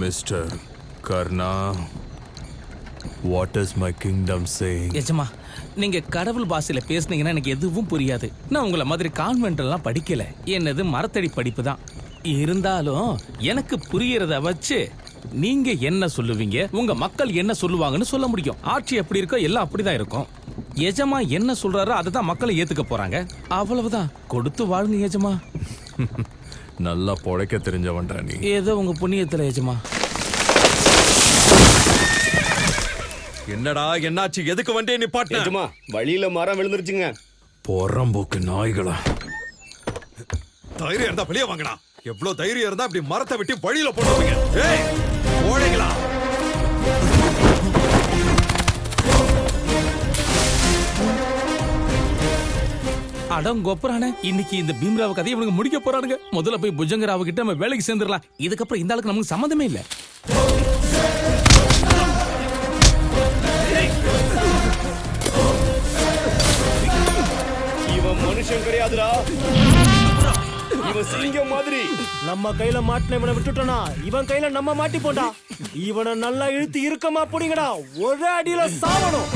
Mister Karna, what is my kingdom saying? எஜமா, நீங்க கடவுள் பாஷையில பேசுனீங்கன்னா எனக்கு எதுவும் புரியாது. நான் உங்களை மாதிரி கான்வென்ட் எல்லாம் படிக்கல. என்னது மரத்தடி படிப்பு தான். இருந்தாலும் எனக்கு புரியறத வச்சு நீங்க என்ன சொல்லுவீங்க, உங்க மக்கள் என்ன சொல்லுவாங்கன்னு சொல்ல முடியும். ஆட்சி எப்படி இருக்கோ எல்லாம் அப்படிதான் இருக்கும். எஜமா என்ன சொல்றாரோ அதை தான் மக்களை ஏத்துக்க போறாங்க. அவ்வளவுதான். கொடுத்து வாழுங்க எஜமா. நல்லா பொழைக்க தெரிஞ்சவன்டா நீ. ஏதோ உங்க புண்ணியத்துல எஜமா. என்னடா என்னாச்சு? எதுக்கு வண்டியை நிப்பாட்ட? எஜமா, வழியில மரம் விழுந்துருச்சுங்க. பொறம்போக்கு நாய்களா! தைரியம் இருந்தா வெளியே வாங்கடா. எவ்வளவு தைரியம் இருந்தா அப்படி மரத்தை வெட்டி வழியில போடுவீங்க? ஏய் ஓடுங்களா! அடங்கொப்பரானே, இன்னைக்கு இந்த பீம்ராவ கதையை இவனுங்க முடிக்க போறானுங்க. முதல்ல போய் புஜங்கராவ கிட்ட நம்ம வேலைக்கு சேர்ந்துடலாம். இதுக்கப்புறம் இந்த ஆளுக்கு நமக்கு சம்மந்தமே இல்ல. இவன் மனுஷன் கிடையாதுடா, இவன் சிங்கம் மாதிரி. நம்ம கையில மாட்டின இவனை விட்டுட்டோனா இவன் கையில நம்ம மாட்டி போண்டா. இவனை நல்லா இழுத்து இறுக்கமா பிடிங்கடா. ஒரே அடியில சாவணும்.